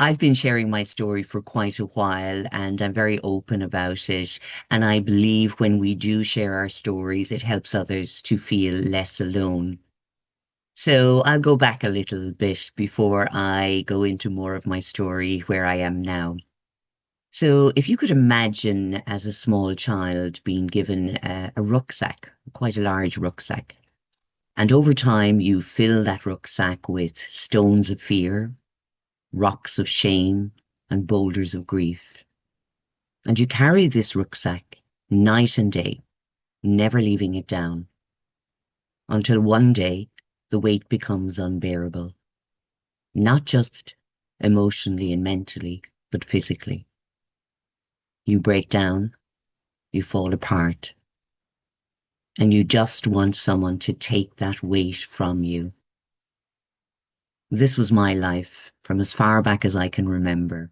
I've been sharing my story for quite a while and I'm very open about it. And I believe when we do share our stories, it helps others to feel less alone. So I'll go back a little bit before I go into more of my story where I am now. So if you could imagine as a small child being given a rucksack, quite a large rucksack, and over time you fill that rucksack with stones of fear, rocks of shame, and boulders of grief. And you carry this rucksack night and day, never leaving it down, until one day the weight becomes unbearable, not just emotionally and mentally, but physically. You break down, you fall apart, and you just want someone to take that weight from you. This was my life from as far back as I can remember,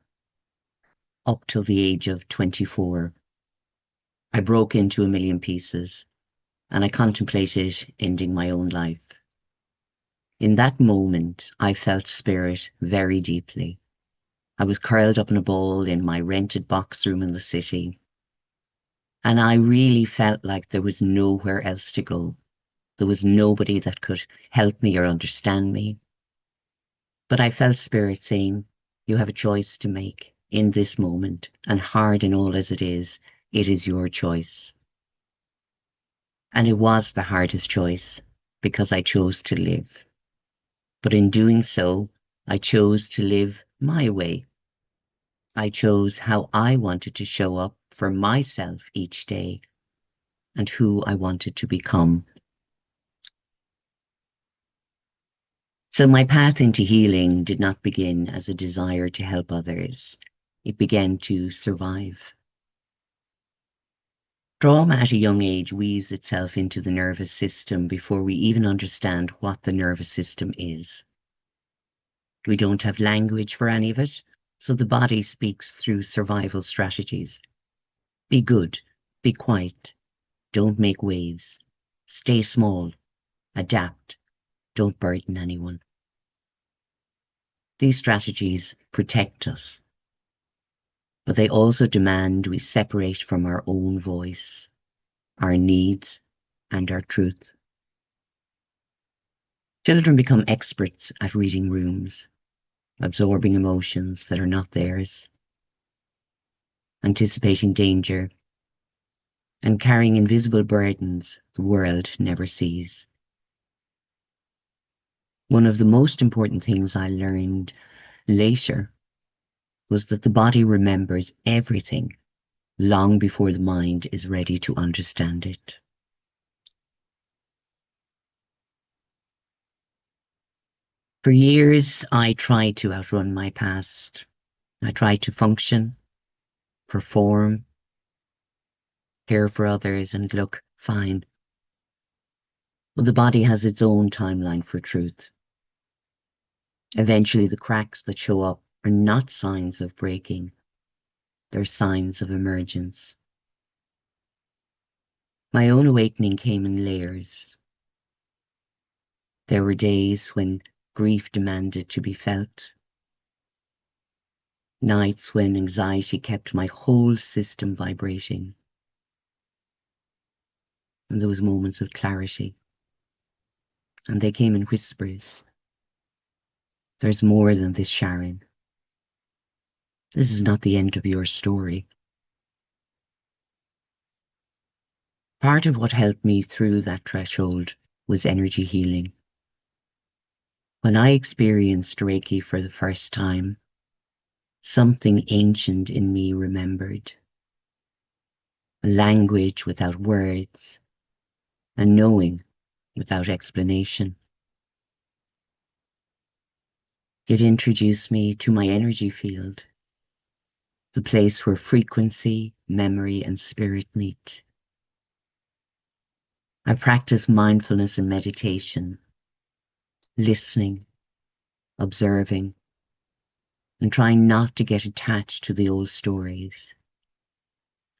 up till the age of 24. I broke into a million pieces and I contemplated ending my own life. In that moment, I felt spirit very deeply. I was curled up in a ball in my rented box room in the city, and I really felt like there was nowhere else to go. There was nobody that could help me or understand me. But I felt spirit saying, you have a choice to make in this moment, and hard and all as it is your choice. And it was the hardest choice because I chose to live. But in doing so, I chose to live my way. I chose how I wanted to show up for myself each day and who I wanted to become. So my path into healing did not begin as a desire to help others. It began to survive. Trauma at a young age weaves itself into the nervous system before we even understand what the nervous system is. We don't have language for any of it, so the body speaks through survival strategies. Be good, be quiet, don't make waves, stay small, adapt, don't burden anyone. These strategies protect us, but they also demand we separate from our own voice, our needs, and our truth. Children become experts at reading rooms, absorbing emotions that are not theirs, anticipating danger, and carrying invisible burdens the world never sees. One of the most important things I learned later was that the body remembers everything long before the mind is ready to understand it. For years, I tried to outrun my past. I tried to function, perform, care for others, and look fine. But the body has its own timeline for truth. Eventually, the cracks that show up are not signs of breaking, they're signs of emergence. My own awakening came in layers. There were days when grief demanded to be felt, nights when anxiety kept my whole system vibrating, and there was moments of clarity, and they came in whispers. There's more than this, Sharon. This is not the end of your story. Part of what helped me through that threshold was energy healing. When I experienced Reiki for the first time, something ancient in me remembered. A language without words, a knowing without explanation. It introduced me to my energy field, the place where frequency, memory, and spirit meet. I practiced mindfulness and meditation, listening, observing, and trying not to get attached to the old stories.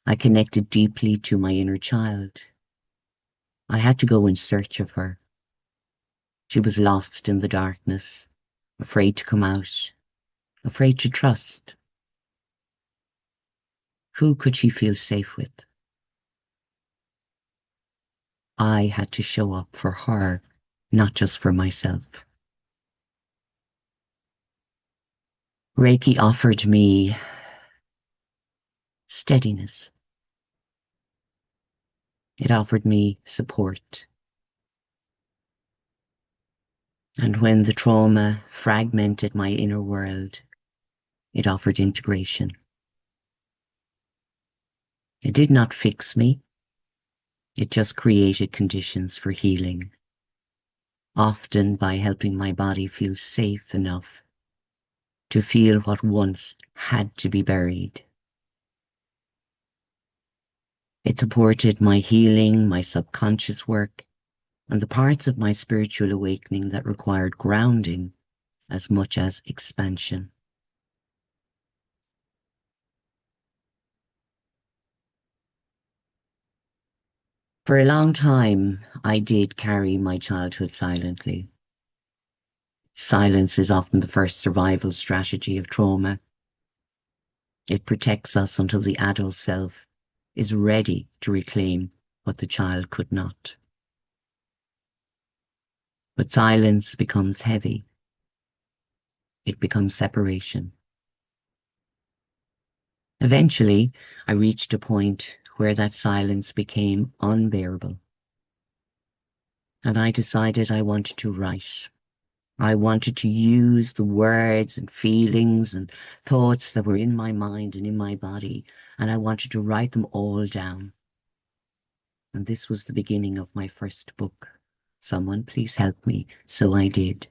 I connected deeply to my inner child. I had to go in search of her. She was lost in the darkness, afraid to come out, afraid to trust. Who could she feel safe with? I had to show up for her, not just for myself. Reiki offered me steadiness. It offered me support. And when the trauma fragmented my inner world, it offered integration. It did not fix me. It just created conditions for healing, often by helping my body feel safe enough to feel what once had to be buried. It supported my healing, my subconscious work, and the parts of my spiritual awakening that required grounding as much as expansion. For a long time, I did carry my childhood silently. Silence is often the first survival strategy of trauma. It protects us until the adult self is ready to reclaim what the child could not. But silence becomes heavy. It becomes separation. Eventually, I reached a point where that silence became unbearable. And I decided I wanted to write. I wanted to use the words and feelings and thoughts that were in my mind and in my body, and I wanted to write them all down. And this was the beginning of my first book. Someone please help me. So I did.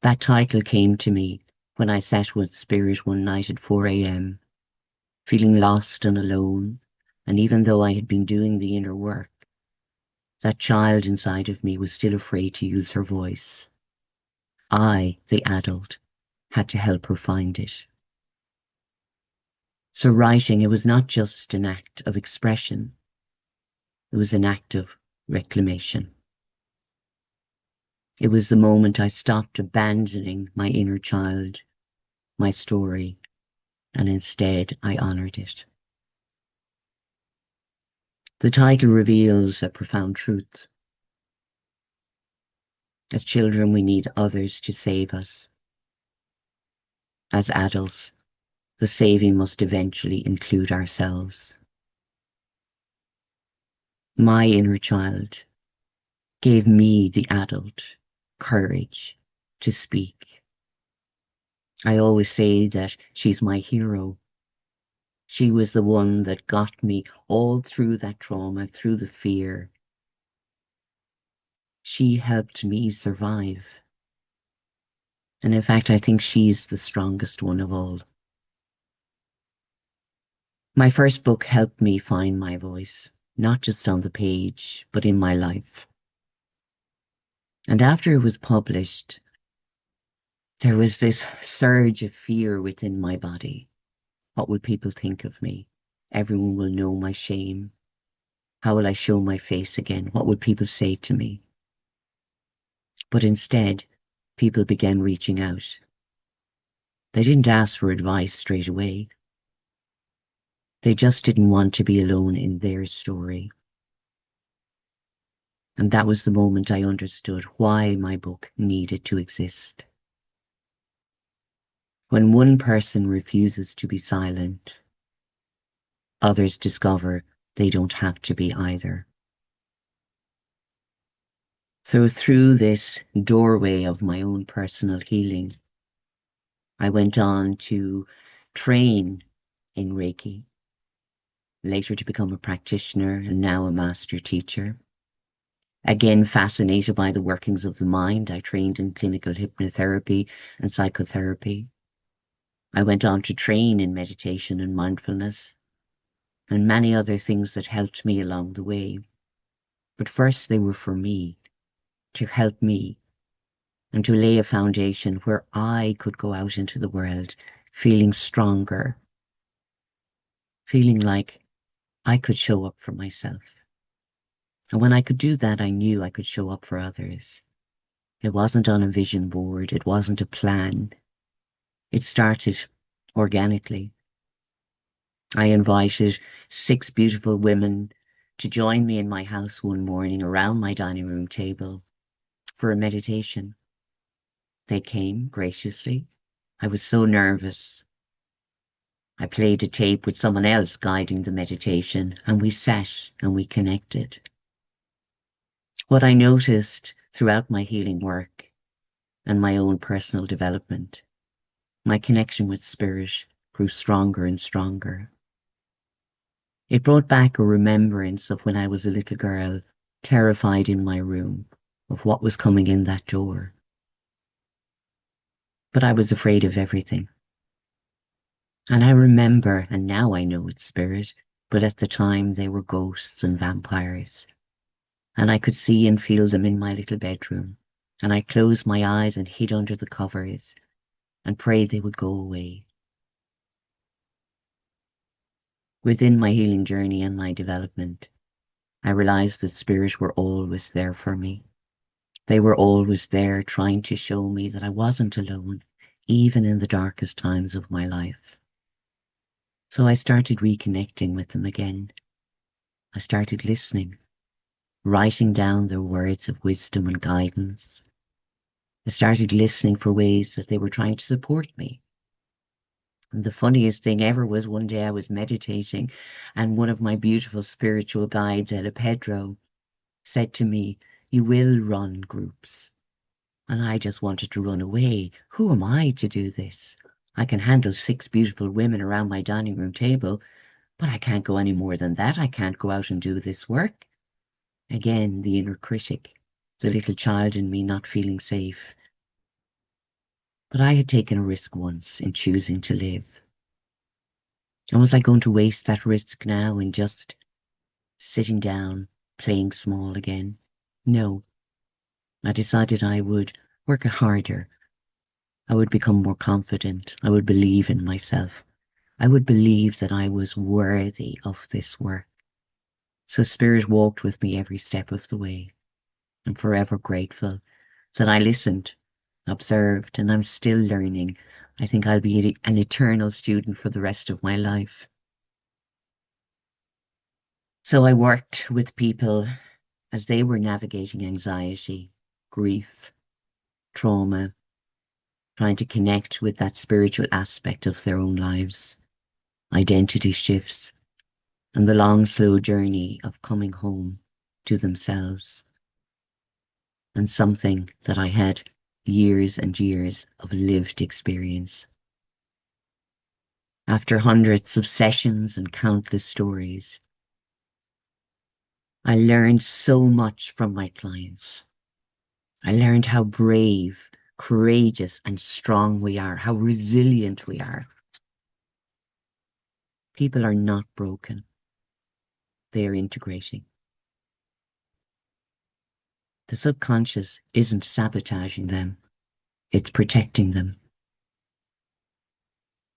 That title came to me when I sat with Spirit one night at 4 a.m., feeling lost and alone, and even though I had been doing the inner work, that child inside of me was still afraid to use her voice. I, the adult, had to help her find it. So writing, it was not just an act of expression, it was an act of reclamation. It was the moment I stopped abandoning my inner child, my story, and instead I honored it. The title reveals a profound truth. As children, we need others to save us. As adults, the saving must eventually include ourselves. My inner child gave me, the adult, courage to speak. I always say that she's my hero. She was the one that got me all through that trauma, through the fear. She helped me survive. And in fact, I think she's the strongest one of all. My first book helped me find my voice, not just on the page, but in my life. And after it was published, there was this surge of fear within my body. What will people think of me? Everyone will know my shame. How will I show my face again? What will people say to me? But instead, people began reaching out. They didn't ask for advice straight away. They just didn't want to be alone in their story. And that was the moment I understood why my book needed to exist. When one person refuses to be silent, others discover they don't have to be either. So through this doorway of my own personal healing, I went on to train in Reiki, later to become a practitioner and now a master teacher. Again, fascinated by the workings of the mind, I trained in clinical hypnotherapy and psychotherapy. I went on to train in meditation and mindfulness and many other things that helped me along the way. But first they were for me, to help me, and to lay a foundation where I could go out into the world feeling stronger, feeling like I could show up for myself. And when I could do that, I knew I could show up for others. It wasn't on a vision board. It wasn't a plan. It started organically. I invited 6 beautiful women to join me in my house one morning around my dining room table for a meditation. They came graciously. I was so nervous. I played a tape with someone else guiding the meditation, and we sat and we connected. What I noticed throughout my healing work and my own personal development, my connection with spirit grew stronger and stronger. It brought back a remembrance of when I was a little girl, terrified in my room of what was coming in that door. But I was afraid of everything. And I remember, and now I know it's spirit, but at the time they were ghosts and vampires. And I could see and feel them in my little bedroom. And I closed my eyes and hid under the covers and prayed they would go away. Within my healing journey and my development, I realized that spirits were always there for me. They were always there trying to show me that I wasn't alone, even in the darkest times of my life. So I started reconnecting with them again. I started listening, writing down their words of wisdom and guidance. I started listening for ways that they were trying to support me. And the funniest thing ever was one day I was meditating and one of my beautiful spiritual guides, Ella Pedro, said to me, "You will run groups." And I just wanted to run away. Who am I to do this? I can handle 6 beautiful women around my dining room table, but I can't go any more than that. I can't go out and do this work. Again, the inner critic, the little child in me not feeling safe. But I had taken a risk once in choosing to live. And was I going to waste that risk now in just sitting down, playing small again? No. I decided I would work harder. I would become more confident. I would believe in myself. I would believe that I was worthy of this work. So Spirit walked with me every step of the way. I'm forever grateful that I listened, observed, and I'm still learning. I think I'll be an eternal student for the rest of my life. So I worked with people as they were navigating anxiety, grief, trauma, trying to connect with that spiritual aspect of their own lives, identity shifts, and the long, slow journey of coming home to themselves. And something that I had years and years of lived experience. After hundreds of sessions and countless stories, I learned so much from my clients. I learned how brave, courageous, and strong we are, how resilient we are. People are not broken. They are integrating. The subconscious isn't sabotaging them. It's protecting them.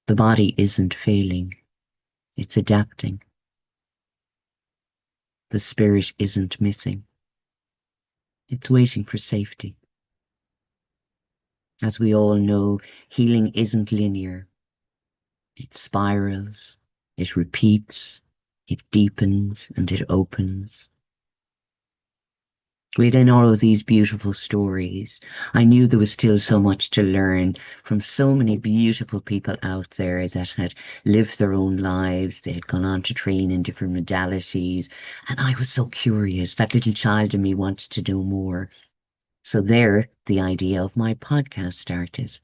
The body isn't failing. It's adapting. The spirit isn't missing. It's waiting for safety. As we all know, healing isn't linear. It spirals, it repeats, it deepens, and it opens. Within all of these beautiful stories, I knew there was still so much to learn from so many beautiful people out there that had lived their own lives. They had gone on to train in different modalities. And I was so curious. That little child in me wanted to know more. So there, the idea of my podcast started.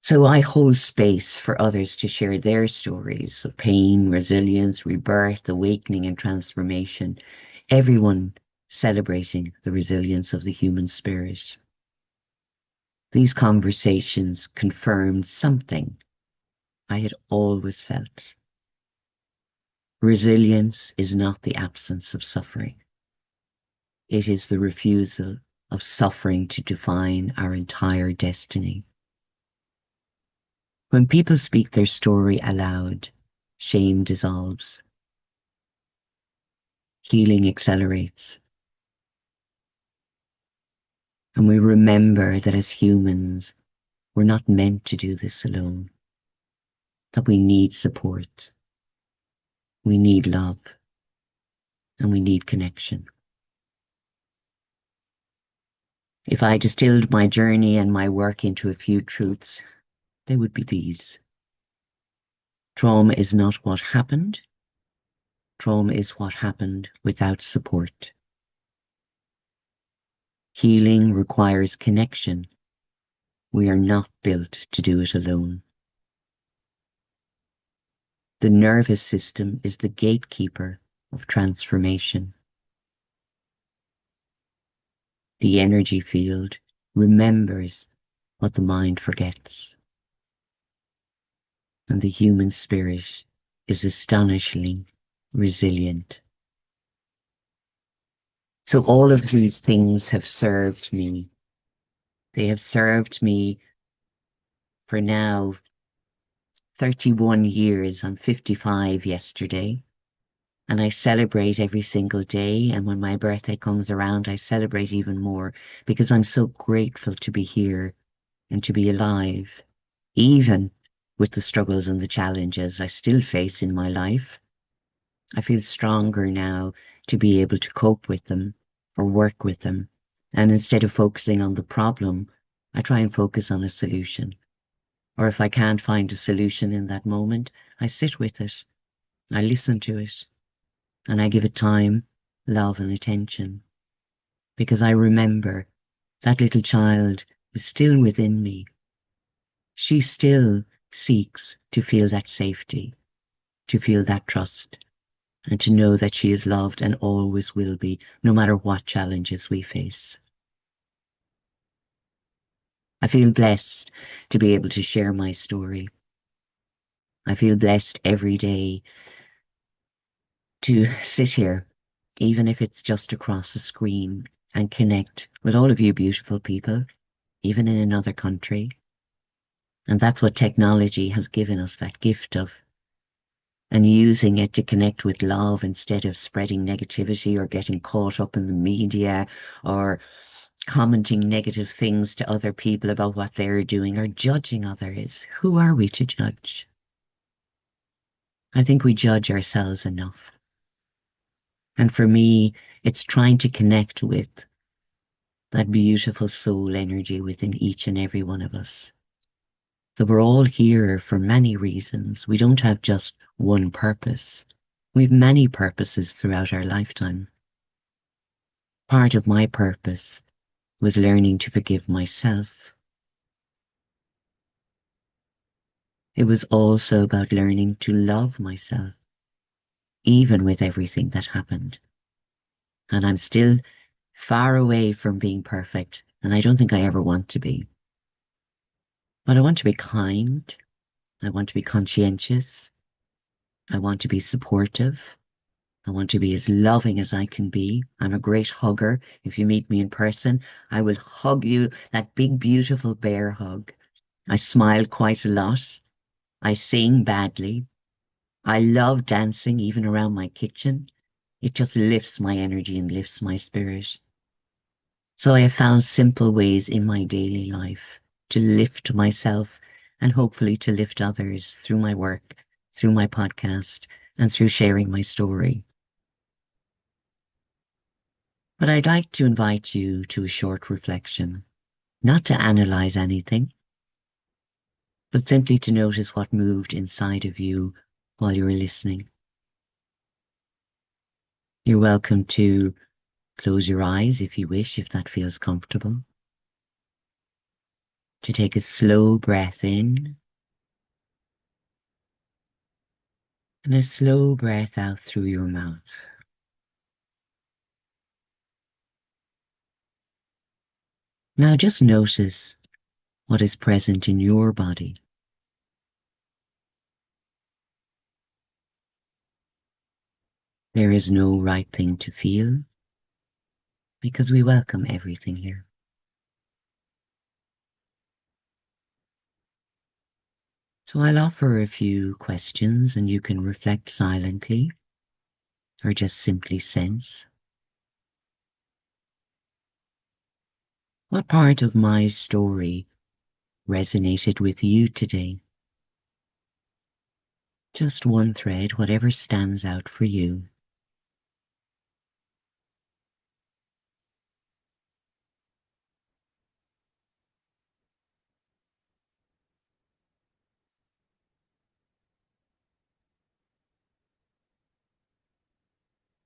So I hold space for others to share their stories of pain, resilience, rebirth, awakening, and transformation. Everyone celebrating the resilience of the human spirit. These conversations confirmed something I had always felt. Resilience is not the absence of suffering. It is the refusal of suffering to define our entire destiny. When people speak their story aloud, shame dissolves. Healing accelerates. And we remember that as humans, we're not meant to do this alone, that we need support, we need love, and we need connection. If I distilled my journey and my work into a few truths, they would be these. Trauma is not what happened. Trauma is what happened without support. Healing requires connection. We are not built to do it alone. The nervous system is the gatekeeper of transformation. The energy field remembers what the mind forgets. And the human spirit is astonishingly resilient. So all of these things have served me. They have served me for now 31 years. I'm 55 yesterday. And I celebrate every single day. And when my birthday comes around, I celebrate even more because I'm so grateful to be here and to be alive, even with the struggles and the challenges I still face in my life. I feel stronger now to be able to cope with them or work with them. And instead of focusing on the problem, I try and focus on a solution. Or if I can't find a solution in that moment, I sit with it. I listen to it. And I give it time, love, and attention. Because I remember that little child is still within me. She still seeks to feel that safety, to feel that trust, and to know that she is loved and always will be, no matter what challenges we face. I feel blessed to be able to share my story. I feel blessed every day to sit here, even if it's just across a screen, and connect with all of you beautiful people, even in another country. And that's what technology has given us, that gift of. And using it to connect with love instead of spreading negativity or getting caught up in the media or commenting negative things to other people about what they're doing or judging others. Who are we to judge? I think we judge ourselves enough. And for me, it's trying to connect with that beautiful soul energy within each and every one of us. That we're all here for many reasons. We don't have just one purpose. We have many purposes throughout our lifetime. Part of my purpose was learning to forgive myself. It was also about learning to love myself, even with everything that happened. And I'm still far away from being perfect, and I don't think I ever want to be. But I want to be kind. I want to be conscientious. I want to be supportive. I want to be as loving as I can be. I'm a great hugger. If you meet me in person, I will hug you, that big, beautiful bear hug. I smile quite a lot. I sing badly. I love dancing, even around my kitchen. It just lifts my energy and lifts my spirit. So I have found simple ways in my daily life to lift myself and hopefully to lift others through my work, through my podcast, and through sharing my story. But I'd like to invite you to a short reflection, not to analyze anything, but simply to notice what moved inside of you while you were listening. You're welcome to close your eyes if you wish, if that feels comfortable. To take a slow breath in and a slow breath out through your mouth. Now just notice what is present in your body. There is no right thing to feel because we welcome everything here. So I'll offer a few questions and you can reflect silently or just simply sense. What part of my story resonated with you today. Just one thread, whatever stands out for you.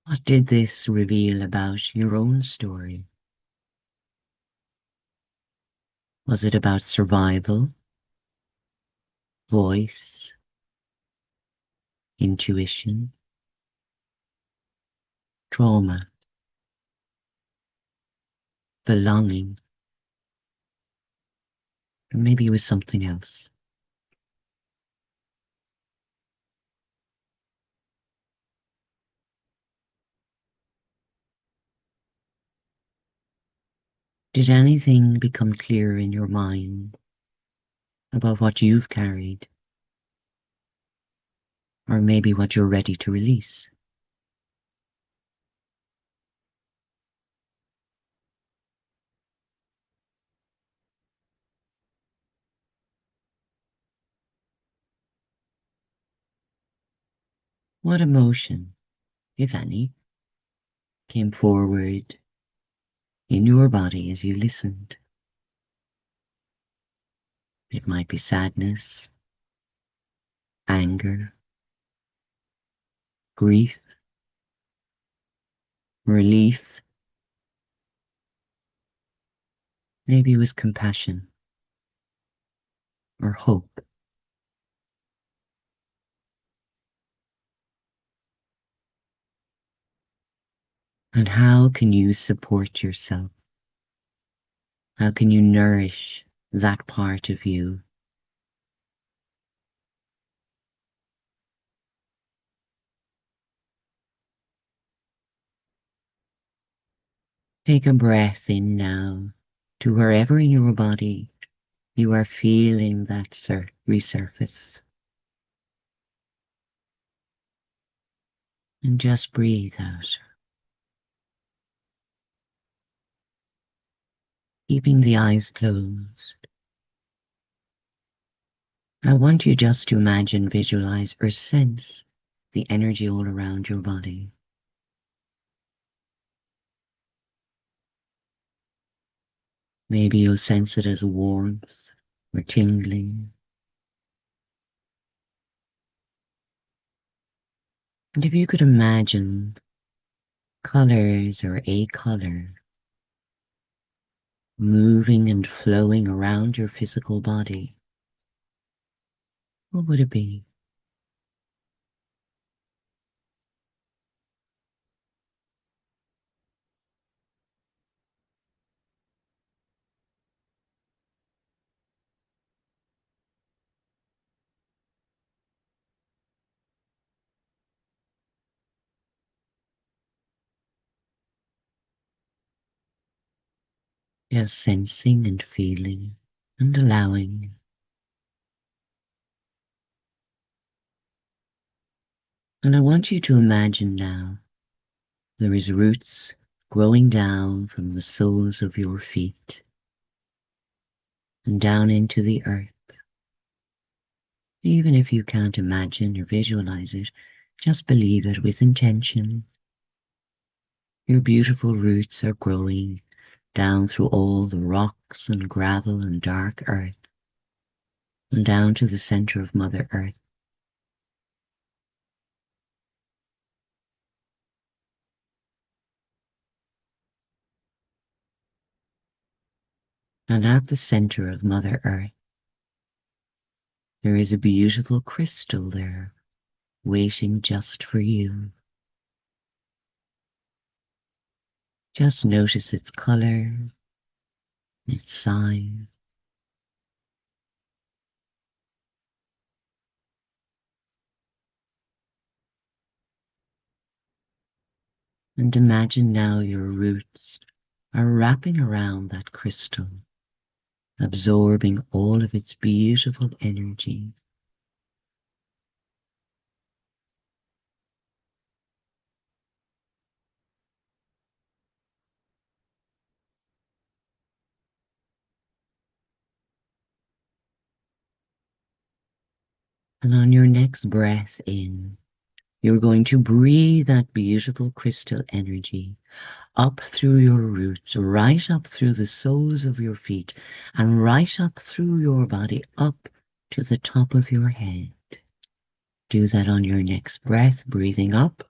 What did this reveal about your own story? Was it about survival, voice, intuition, trauma, belonging, or maybe it was something else? Did anything become clear in your mind about what you've carried, or maybe what you're ready to release? What emotion, if any, came forward in your body as you listened? It might be sadness, anger, grief, relief. Maybe it was compassion or hope. And how can you support yourself? How can you nourish that part of you? Take a breath in now to wherever in your body you are feeling that resurface. And just breathe out, keeping the eyes closed. I want you just to imagine, visualize, or sense the energy all around your body. Maybe you'll sense it as warmth or tingling. And if you could imagine colors or a color moving and flowing around your physical body, what would it be? Just sensing and feeling and allowing. And I want you to imagine now there is roots growing down from the soles of your feet and down into the earth. Even if you can't imagine or visualize it, just believe it with intention. Your beautiful roots are growing down through all the rocks and gravel and dark earth, and down to the center of Mother Earth. And at the center of Mother Earth, there is a beautiful crystal there, waiting just for you. Just notice its color, its size, and imagine now your roots are wrapping around that crystal, absorbing all of its beautiful energy. And on your next breath in, you're going to breathe that beautiful crystal energy up through your roots, right up through the soles of your feet, and right up through your body, up to the top of your head. Do that on your next breath, breathing up.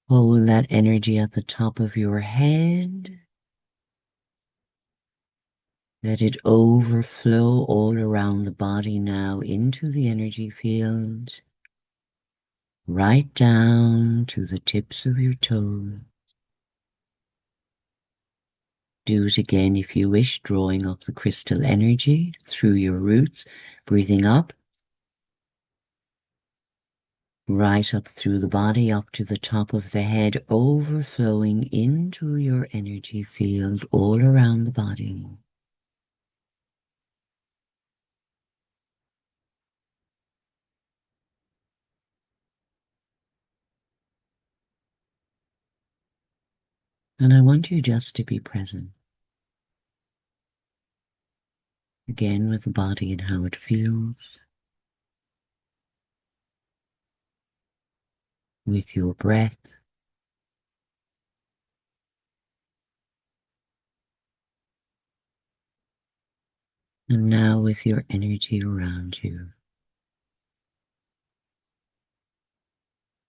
Hold that energy at the top of your head. Let it overflow all around the body now into the energy field, right down to the tips of your toes. Do it again if you wish, drawing up the crystal energy through your roots, breathing up, right up through the body, up to the top of the head, overflowing into your energy field all around the body. And I want you just to be present, again with the body and how it feels, with your breath, and now with your energy around you.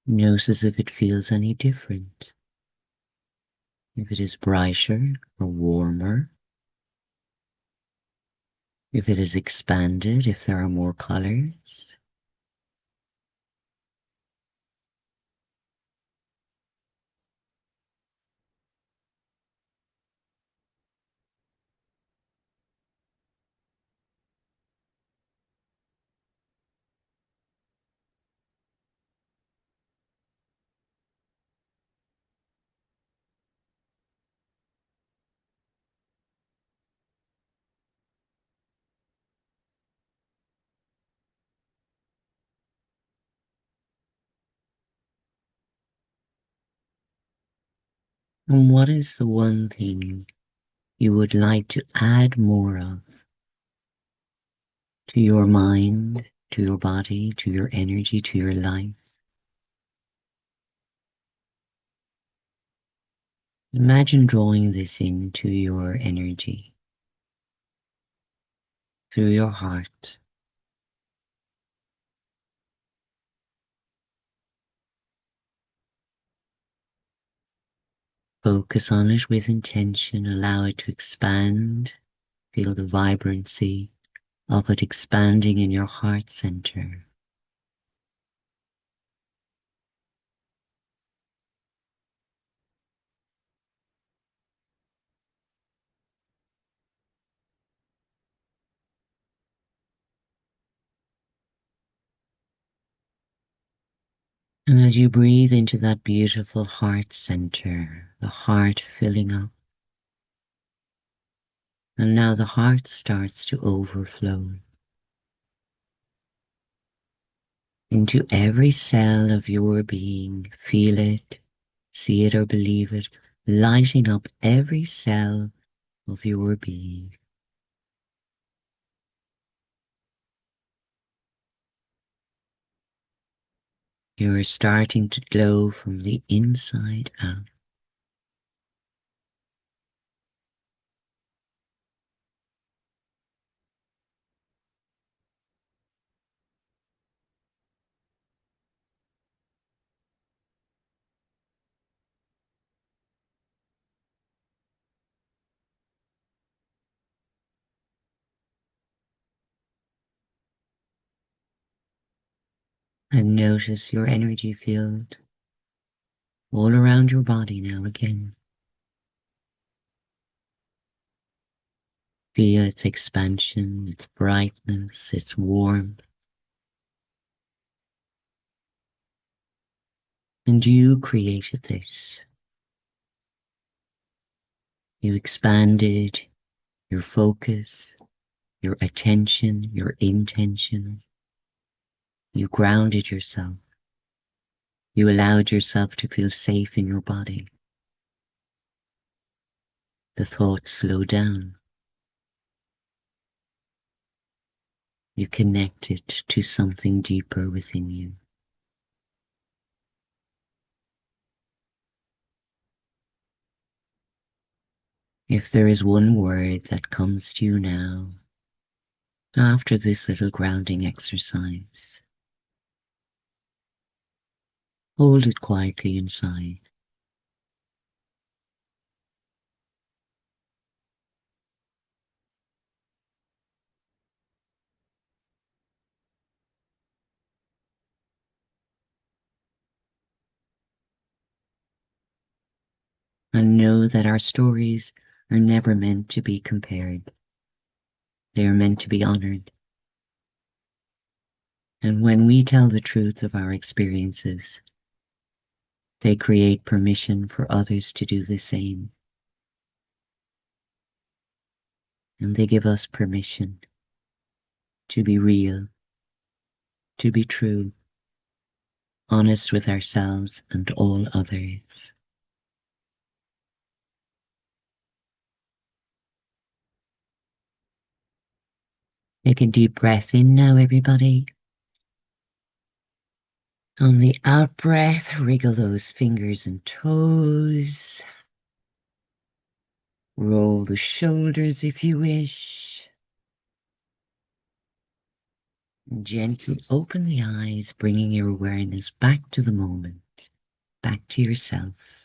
Notice if it feels any different, if it is brighter or warmer, if it is expanded, if there are more colors. And what is the one thing you would like to add more of to your mind, to your body, to your energy, to your life? Imagine drawing this into your energy through your heart. Focus on it with intention. Allow it to expand. Feel the vibrancy of it expanding in your heart center. And as you breathe into that beautiful heart center, the heart filling up, and now the heart starts to overflow into every cell of your being. Feel it, see it or believe it, lighting up every cell of your being. You are starting to glow from the inside out. And notice your energy field all around your body now again. Feel its expansion, its brightness, its warmth. And you created this. You expanded your focus, your attention, your intention. You grounded yourself. You allowed yourself to feel safe in your body. The thoughts slow down. You connect it to something deeper within you. If there is one word that comes to you now, after this little grounding exercise, hold it quietly inside. And know that our stories are never meant to be compared. They are meant to be honored. And when we tell the truth of our experiences, they create permission for others to do the same. And they give us permission to be real, to be true, honest with ourselves and all others. Take a deep breath in now, everybody. On the out breath, wriggle those fingers and toes. Roll the shoulders if you wish. And gently open the eyes, bringing your awareness back to the moment, back to yourself.